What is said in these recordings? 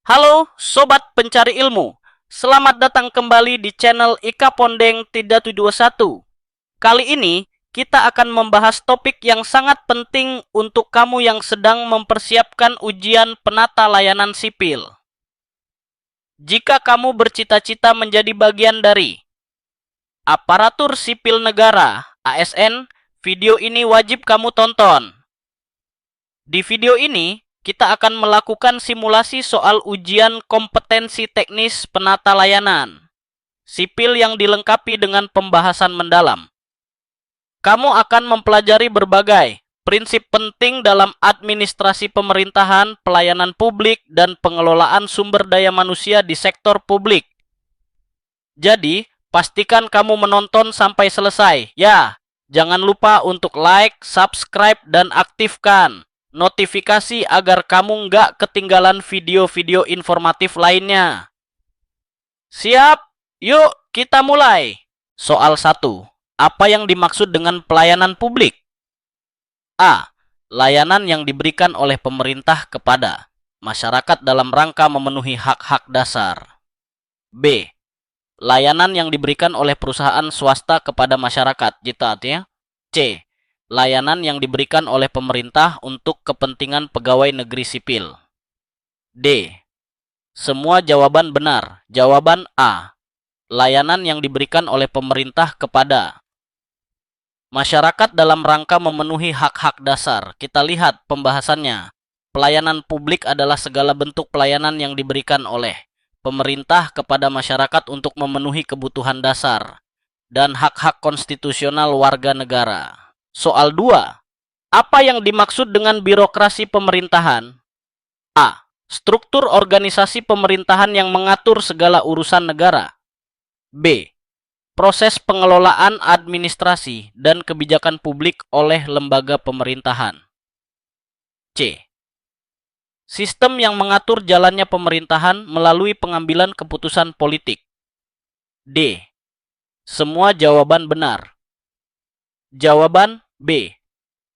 Halo Sobat Pencari Ilmu, selamat datang kembali di channel Ika Pondeng 321. Kali ini kita akan membahas topik yang sangat penting untuk kamu yang sedang mempersiapkan ujian penata layanan sipil. Jika kamu bercita-cita menjadi bagian dari aparatur sipil negara (ASN), video ini wajib kamu tonton. Di video ini, kita akan melakukan simulasi soal ujian kompetensi teknis penata layanan sipil yang dilengkapi dengan pembahasan mendalam. Kamu akan mempelajari berbagai prinsip penting dalam administrasi pemerintahan, pelayanan publik, dan pengelolaan sumber daya manusia di sektor publik. Jadi, pastikan kamu menonton sampai selesai. Ya, jangan lupa untuk like, subscribe, dan aktifkan notifikasi agar kamu nggak ketinggalan video-video informatif lainnya. Siap? Yuk, kita mulai. Soal 1. Apa yang dimaksud dengan pelayanan publik? A. Layanan yang diberikan oleh pemerintah kepada masyarakat dalam rangka memenuhi hak-hak dasar. B. Layanan yang diberikan oleh perusahaan swasta kepada masyarakat. Artinya C. Layanan yang diberikan oleh pemerintah untuk kepentingan pegawai negeri sipil. D. Semua jawaban benar. Jawaban A. Layanan yang diberikan oleh pemerintah kepada masyarakat dalam rangka memenuhi hak-hak dasar. Kita lihat pembahasannya. Pelayanan publik adalah segala bentuk pelayanan yang diberikan oleh pemerintah kepada masyarakat untuk memenuhi kebutuhan dasar dan hak-hak konstitusional warga negara. Soal 2. Apa yang dimaksud dengan birokrasi pemerintahan? A. Struktur organisasi pemerintahan yang mengatur segala urusan negara. B. Proses pengelolaan administrasi dan kebijakan publik oleh lembaga pemerintahan. C. Sistem yang mengatur jalannya pemerintahan melalui pengambilan keputusan politik. D. Semua jawaban benar. Jawaban B.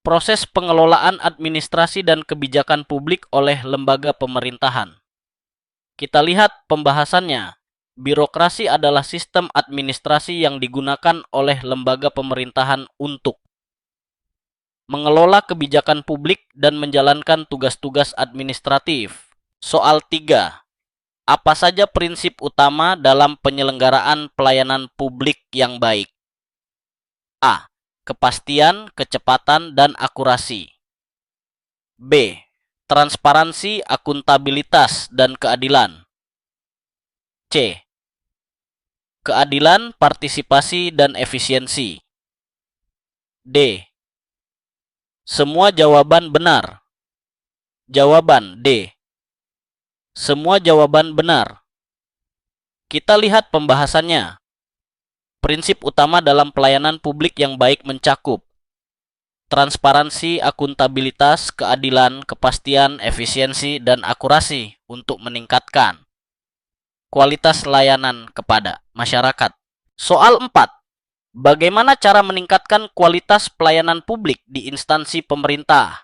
Proses pengelolaan administrasi dan kebijakan publik oleh lembaga pemerintahan. Kita lihat pembahasannya. Birokrasi adalah sistem administrasi yang digunakan oleh lembaga pemerintahan untuk mengelola kebijakan publik dan menjalankan tugas-tugas administratif. Soal 3. Apa saja prinsip utama dalam penyelenggaraan pelayanan publik yang baik? A. Kepastian, kecepatan, dan akurasi. B. Transparansi, akuntabilitas, dan keadilan. C. Keadilan, partisipasi, dan efisiensi. D. Semua jawaban benar. Jawaban D. Semua jawaban benar. Kita lihat pembahasannya. Prinsip utama dalam pelayanan publik yang baik mencakup transparansi, akuntabilitas, keadilan, kepastian, efisiensi, dan akurasi untuk meningkatkan kualitas layanan kepada masyarakat. Soal 4. Bagaimana cara meningkatkan kualitas pelayanan publik di instansi pemerintah?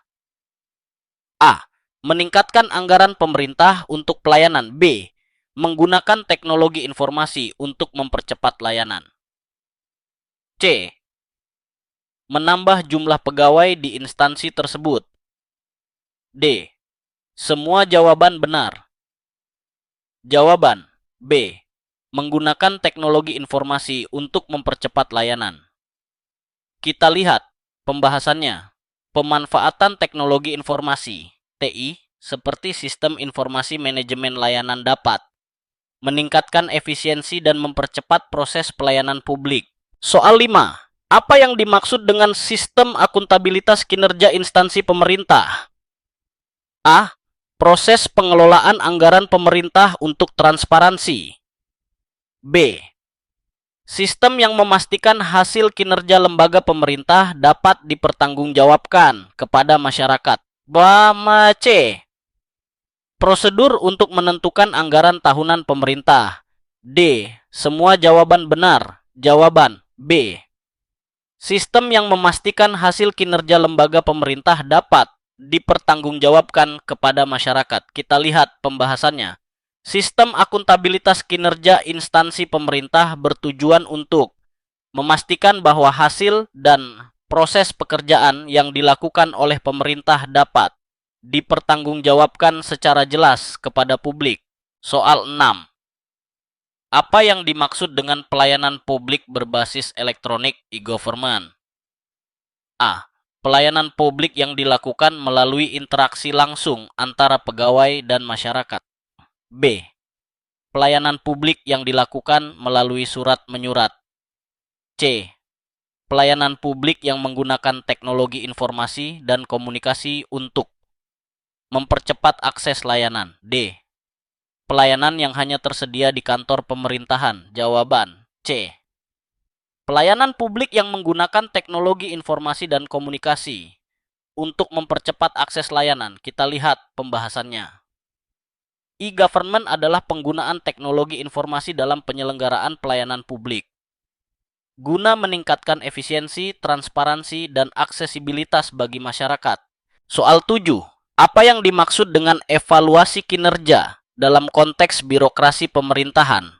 A. Meningkatkan anggaran pemerintah untuk pelayanan. B. Menggunakan teknologi informasi untuk mempercepat layanan. C. Menambah jumlah pegawai di instansi tersebut. D. Semua jawaban benar. Jawaban B. Menggunakan teknologi informasi untuk mempercepat layanan. Kita lihat pembahasannya. Pemanfaatan teknologi informasi (TI) seperti sistem informasi manajemen layanan dapat meningkatkan efisiensi dan mempercepat proses pelayanan publik. Soal 5. Apa yang dimaksud dengan sistem akuntabilitas kinerja instansi pemerintah? A. Proses pengelolaan anggaran pemerintah untuk transparansi. B. Sistem yang memastikan hasil kinerja lembaga pemerintah dapat dipertanggungjawabkan kepada masyarakat. C. Prosedur untuk menentukan anggaran tahunan pemerintah. D. Semua jawaban benar. Jawaban B. Sistem yang memastikan hasil kinerja lembaga pemerintah dapat dipertanggungjawabkan kepada masyarakat. Kita lihat pembahasannya. Sistem akuntabilitas kinerja instansi pemerintah bertujuan untuk memastikan bahwa hasil dan proses pekerjaan yang dilakukan oleh pemerintah dapat dipertanggungjawabkan secara jelas kepada publik. Soal 6. Apa yang dimaksud dengan pelayanan publik berbasis elektronik e-government? A. Pelayanan publik yang dilakukan melalui interaksi langsung antara pegawai dan masyarakat. B. Pelayanan publik yang dilakukan melalui surat menyurat. C. Pelayanan publik yang menggunakan teknologi informasi dan komunikasi untuk mempercepat akses layanan. D. Pelayanan yang hanya tersedia di kantor pemerintahan. Jawaban C. Pelayanan publik yang menggunakan teknologi informasi dan komunikasi untuk mempercepat akses layanan. Kita lihat pembahasannya. E-government adalah penggunaan teknologi informasi dalam penyelenggaraan pelayanan publik guna meningkatkan efisiensi, transparansi, dan aksesibilitas bagi masyarakat. Soal 7. Apa yang dimaksud dengan evaluasi kinerja dalam konteks birokrasi pemerintahan?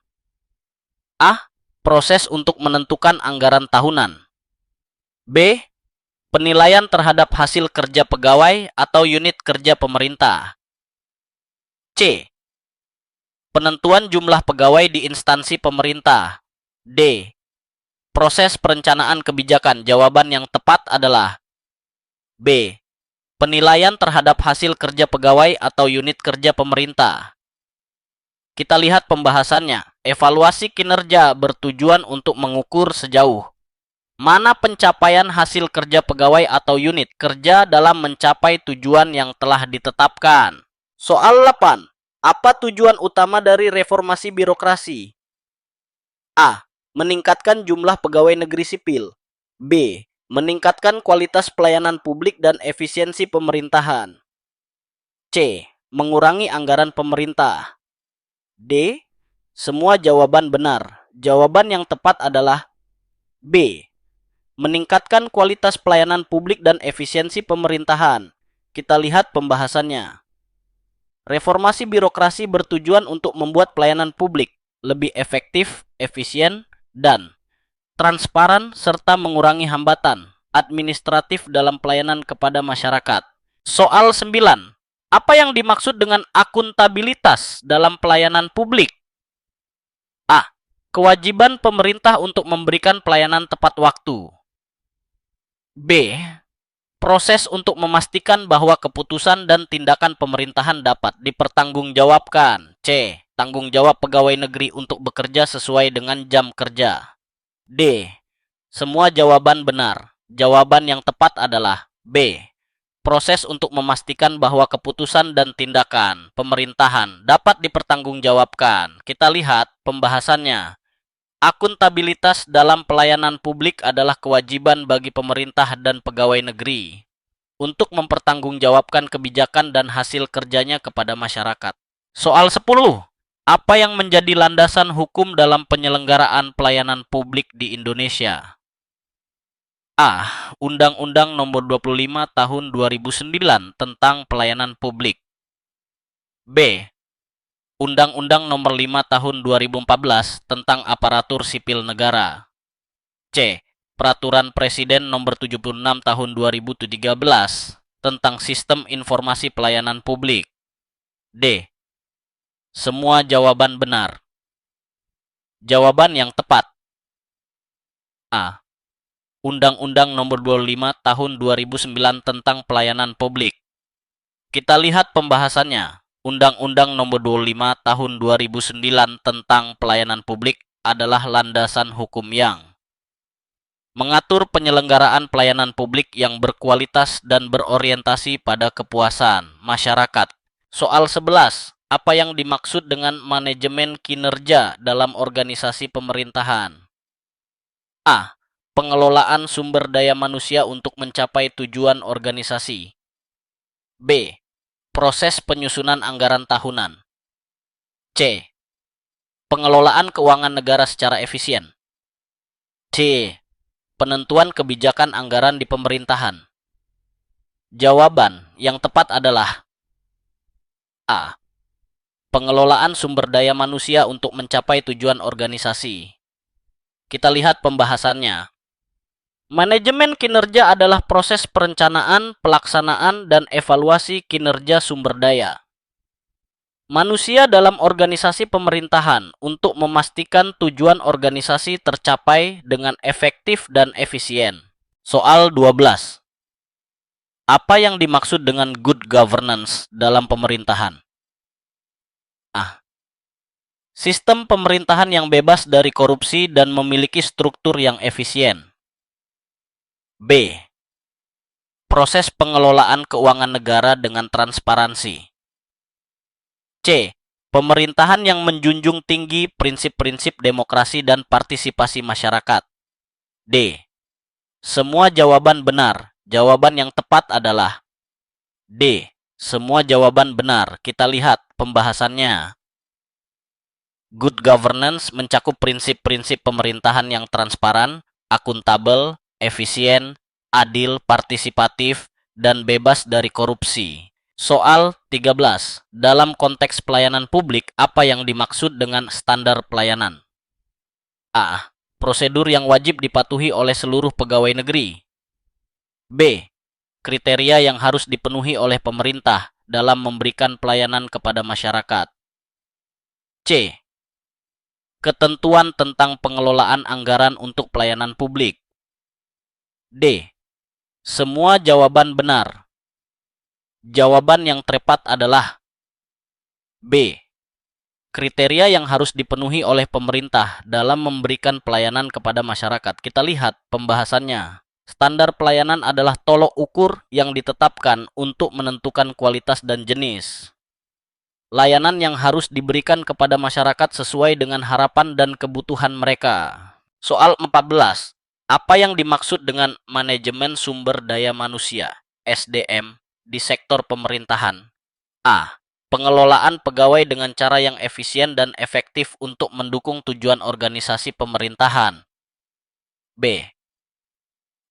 A. Proses untuk menentukan anggaran tahunan. B. Penilaian terhadap hasil kerja pegawai atau unit kerja pemerintah. C. Penentuan jumlah pegawai di instansi pemerintah. D. Proses perencanaan kebijakan. Jawaban yang tepat adalah B. Penilaian terhadap hasil kerja pegawai atau unit kerja pemerintah. Kita lihat pembahasannya. Evaluasi kinerja bertujuan untuk mengukur sejauh mana pencapaian hasil kerja pegawai atau unit kerja dalam mencapai tujuan yang telah ditetapkan. Soal 8. Apa tujuan utama dari reformasi birokrasi? A. Meningkatkan jumlah pegawai negeri sipil. B. Meningkatkan kualitas pelayanan publik dan efisiensi pemerintahan. C. Mengurangi anggaran pemerintah. D. Semua jawaban benar. Jawaban yang tepat adalah B. Meningkatkan kualitas pelayanan publik dan efisiensi pemerintahan. Kita lihat pembahasannya. Reformasi birokrasi bertujuan untuk membuat pelayanan publik lebih efektif, efisien, dan transparan serta mengurangi hambatan administratif dalam pelayanan kepada masyarakat. Soal 9. Apa yang dimaksud dengan akuntabilitas dalam pelayanan publik? A. Kewajiban pemerintah untuk memberikan pelayanan tepat waktu. B. Proses untuk memastikan bahwa keputusan dan tindakan pemerintahan dapat dipertanggungjawabkan. C. Tanggung jawab pegawai negeri untuk bekerja sesuai dengan jam kerja. D. Semua jawaban benar. Jawaban yang tepat adalah B. Proses untuk memastikan bahwa keputusan dan tindakan pemerintahan dapat dipertanggungjawabkan. Kita lihat pembahasannya. Akuntabilitas dalam pelayanan publik adalah kewajiban bagi pemerintah dan pegawai negeri untuk mempertanggungjawabkan kebijakan dan hasil kerjanya kepada masyarakat. Soal 10. Apa yang menjadi landasan hukum dalam penyelenggaraan pelayanan publik di Indonesia? A. Undang-Undang Nomor 25 Tahun 2009 tentang Pelayanan Publik. B. Undang-Undang Nomor 5 Tahun 2014 tentang Aparatur Sipil Negara. C. Peraturan Presiden Nomor 76 Tahun 2013 tentang Sistem Informasi Pelayanan Publik. D. Semua jawaban benar. Jawaban yang tepat. A. Undang-Undang Nomor 25 Tahun 2009 tentang Pelayanan Publik. Kita lihat pembahasannya. Undang-Undang Nomor 25 Tahun 2009 tentang Pelayanan Publik adalah landasan hukum yang mengatur penyelenggaraan pelayanan publik yang berkualitas dan berorientasi pada kepuasan masyarakat. Soal 11. Apa yang dimaksud dengan manajemen kinerja dalam organisasi pemerintahan? A. Pengelolaan sumber daya manusia untuk mencapai tujuan organisasi. B. Proses penyusunan anggaran tahunan. C. Pengelolaan keuangan negara secara efisien. D. Penentuan kebijakan anggaran di pemerintahan. Jawaban yang tepat adalah A. Pengelolaan sumber daya manusia untuk mencapai tujuan organisasi. Kita lihat pembahasannya. Manajemen kinerja adalah proses perencanaan, pelaksanaan, dan evaluasi kinerja sumber daya manusia dalam organisasi pemerintahan untuk memastikan tujuan organisasi tercapai dengan efektif dan efisien. Soal 12. Apa yang dimaksud dengan good governance dalam pemerintahan? A. Sistem pemerintahan yang bebas dari korupsi dan memiliki struktur yang efisien. B. Proses pengelolaan keuangan negara dengan transparansi. C. Pemerintahan yang menjunjung tinggi prinsip-prinsip demokrasi dan partisipasi masyarakat. D. Semua jawaban benar. Jawaban yang tepat adalah D. Semua jawaban benar. Kita lihat pembahasannya. Good governance mencakup prinsip-prinsip pemerintahan yang transparan, akuntabel, efisien, adil, partisipatif, dan bebas dari korupsi. Soal 13. Dalam konteks pelayanan publik, apa yang dimaksud dengan standar pelayanan? A. Prosedur yang wajib dipatuhi oleh seluruh pegawai negeri. B. Kriteria yang harus dipenuhi oleh pemerintah dalam memberikan pelayanan kepada masyarakat. C. Ketentuan tentang pengelolaan anggaran untuk pelayanan publik. D. Semua jawaban benar. Jawaban yang tepat adalah B. Kriteria yang harus dipenuhi oleh pemerintah dalam memberikan pelayanan kepada masyarakat. Kita lihat pembahasannya. Standar pelayanan adalah tolok ukur yang ditetapkan untuk menentukan kualitas dan jenis layanan yang harus diberikan kepada masyarakat sesuai dengan harapan dan kebutuhan mereka. Soal 14. Apa yang dimaksud dengan manajemen sumber daya manusia (SDM) di sektor pemerintahan? A. Pengelolaan pegawai dengan cara yang efisien dan efektif untuk mendukung tujuan organisasi pemerintahan. B.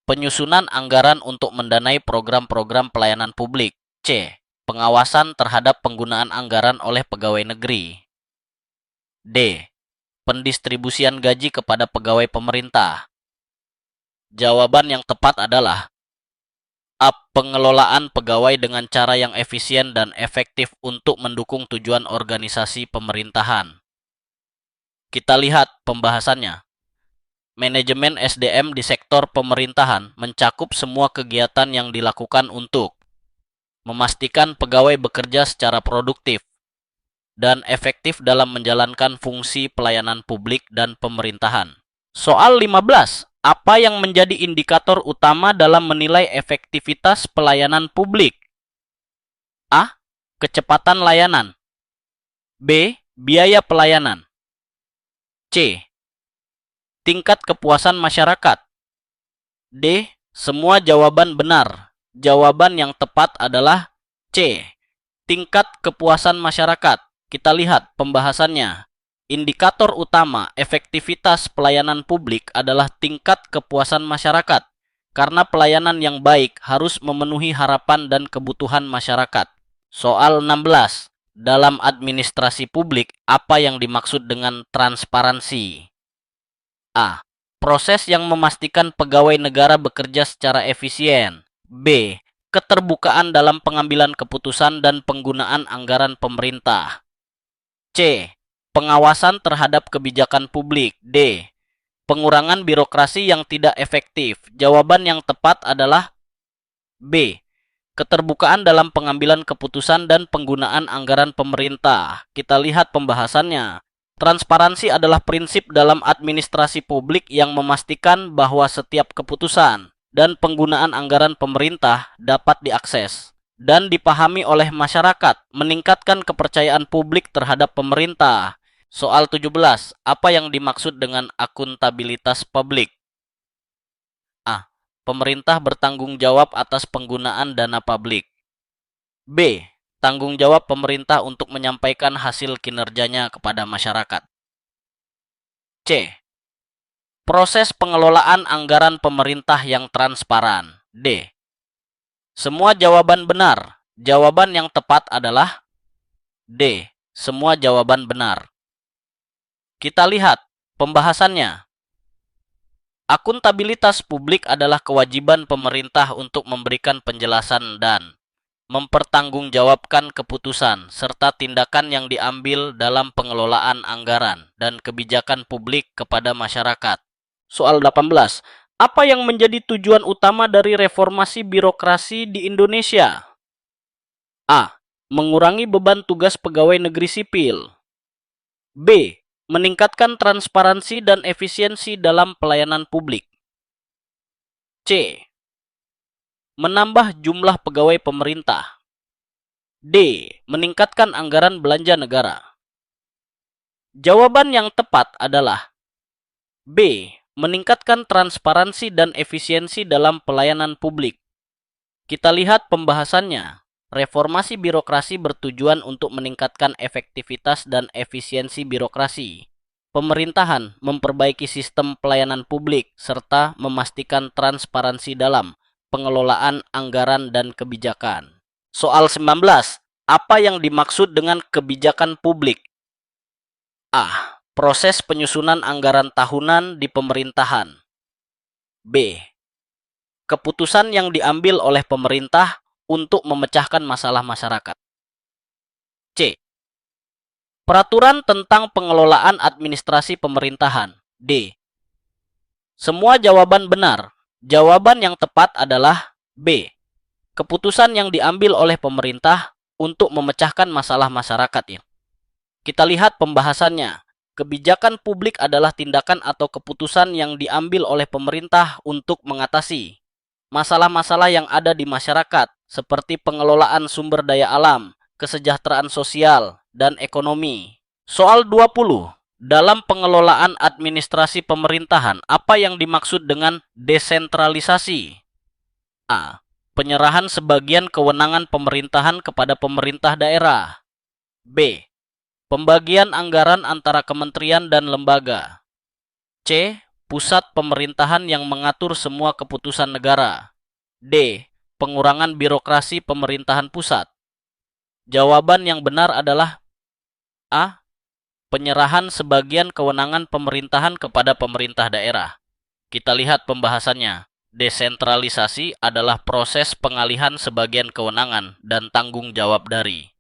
Penyusunan anggaran untuk mendanai program-program pelayanan publik. C. Pengawasan terhadap penggunaan anggaran oleh pegawai negeri. D. Pendistribusian gaji kepada pegawai pemerintah. Jawaban yang tepat adalah A. Pengelolaan pegawai dengan cara yang efisien dan efektif untuk mendukung tujuan organisasi pemerintahan. Kita lihat pembahasannya. Manajemen SDM di sektor pemerintahan mencakup semua kegiatan yang dilakukan untuk memastikan pegawai bekerja secara produktif dan efektif dalam menjalankan fungsi pelayanan publik dan pemerintahan. Soal 15. Apa yang menjadi indikator utama dalam menilai efektivitas pelayanan publik? A. Kecepatan layanan. B. Biaya pelayanan. C. Tingkat kepuasan masyarakat. D. Semua jawaban benar. Jawaban yang tepat adalah C. Tingkat kepuasan masyarakat. Kita lihat pembahasannya. Indikator utama efektivitas pelayanan publik adalah tingkat kepuasan masyarakat, karena pelayanan yang baik harus memenuhi harapan dan kebutuhan masyarakat. Soal 16. Dalam administrasi publik, apa yang dimaksud dengan transparansi? A. Proses yang memastikan pegawai negara bekerja secara efisien. B. Keterbukaan dalam pengambilan keputusan dan penggunaan anggaran pemerintah. C. Pengawasan terhadap kebijakan publik. D. Pengurangan birokrasi yang tidak efektif. Jawaban yang tepat adalah B. Keterbukaan dalam pengambilan keputusan dan penggunaan anggaran pemerintah. Kita lihat pembahasannya. Transparansi adalah prinsip dalam administrasi publik yang memastikan bahwa setiap keputusan dan penggunaan anggaran pemerintah dapat diakses dan dipahami oleh masyarakat, meningkatkan kepercayaan publik terhadap pemerintah. Soal 17. Apa yang dimaksud dengan akuntabilitas publik? A. Pemerintah bertanggung jawab atas penggunaan dana publik. B. Tanggung jawab pemerintah untuk menyampaikan hasil kinerjanya kepada masyarakat. C. Proses pengelolaan anggaran pemerintah yang transparan. D. Semua jawaban benar. Jawaban yang tepat adalah D. Semua jawaban benar. Kita lihat pembahasannya. Akuntabilitas publik adalah kewajiban pemerintah untuk memberikan penjelasan dan mempertanggungjawabkan keputusan serta tindakan yang diambil dalam pengelolaan anggaran dan kebijakan publik kepada masyarakat. Soal 18. Apa yang menjadi tujuan utama dari reformasi birokrasi di Indonesia? A. Mengurangi beban tugas pegawai negeri sipil. B. Meningkatkan transparansi dan efisiensi dalam pelayanan publik. C. Menambah jumlah pegawai pemerintah. D. Meningkatkan anggaran belanja negara. Jawaban yang tepat adalah B. Meningkatkan transparansi dan efisiensi dalam pelayanan publik. Kita lihat pembahasannya. Reformasi birokrasi bertujuan untuk meningkatkan efektivitas dan efisiensi birokrasi. Pemerintahan memperbaiki sistem pelayanan publik serta memastikan transparansi dalam pengelolaan anggaran dan kebijakan. Soal 19. Apa yang dimaksud dengan kebijakan publik? A. Proses penyusunan anggaran tahunan di pemerintahan. B. Keputusan yang diambil oleh pemerintah untuk memecahkan masalah masyarakat. C. Peraturan tentang pengelolaan administrasi pemerintahan. D. Semua jawaban benar. Jawaban yang tepat adalah B. Keputusan yang diambil oleh pemerintah untuk memecahkan masalah masyarakat. Kita lihat pembahasannya. Kebijakan publik adalah tindakan atau keputusan yang diambil oleh pemerintah untuk mengatasi masalah-masalah yang ada di masyarakat, seperti pengelolaan sumber daya alam, kesejahteraan sosial, dan ekonomi. Soal 20. Dalam pengelolaan administrasi pemerintahan, apa yang dimaksud dengan desentralisasi? A. Penyerahan sebagian kewenangan pemerintahan kepada pemerintah daerah. B. Pembagian anggaran antara kementerian dan lembaga. C. Pusat pemerintahan yang mengatur semua keputusan negara. D. Pengurangan birokrasi pemerintahan pusat. Jawaban yang benar adalah A. Penyerahan sebagian kewenangan pemerintahan kepada pemerintah daerah. Kita lihat pembahasannya. Desentralisasi adalah proses pengalihan sebagian kewenangan dan tanggung jawab dari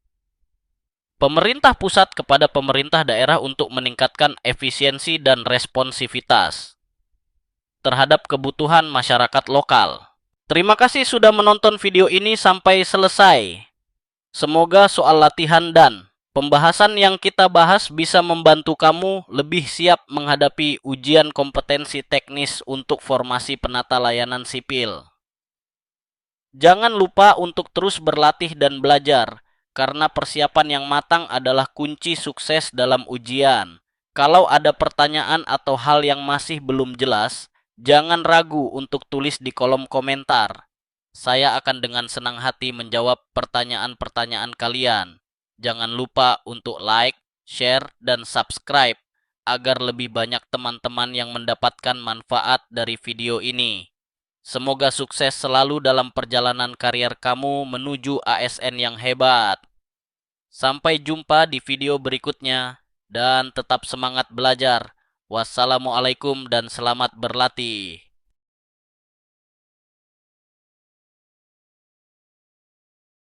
pemerintah pusat kepada pemerintah daerah untuk meningkatkan efisiensi dan responsivitas terhadap kebutuhan masyarakat lokal. Terima kasih sudah menonton video ini sampai selesai. Semoga soal latihan dan pembahasan yang kita bahas bisa membantu kamu lebih siap menghadapi ujian kompetensi teknis untuk formasi penata layanan sipil. Jangan lupa untuk terus berlatih dan belajar, karena persiapan yang matang adalah kunci sukses dalam ujian. Kalau ada pertanyaan atau hal yang masih belum jelas, jangan ragu untuk tulis di kolom komentar. Saya akan dengan senang hati menjawab pertanyaan-pertanyaan kalian. Jangan lupa untuk like, share, dan subscribe agar lebih banyak teman-teman yang mendapatkan manfaat dari video ini. Semoga sukses selalu dalam perjalanan karier kamu menuju ASN yang hebat. Sampai jumpa di video berikutnya dan tetap semangat belajar. Wassalamualaikum dan selamat berlatih.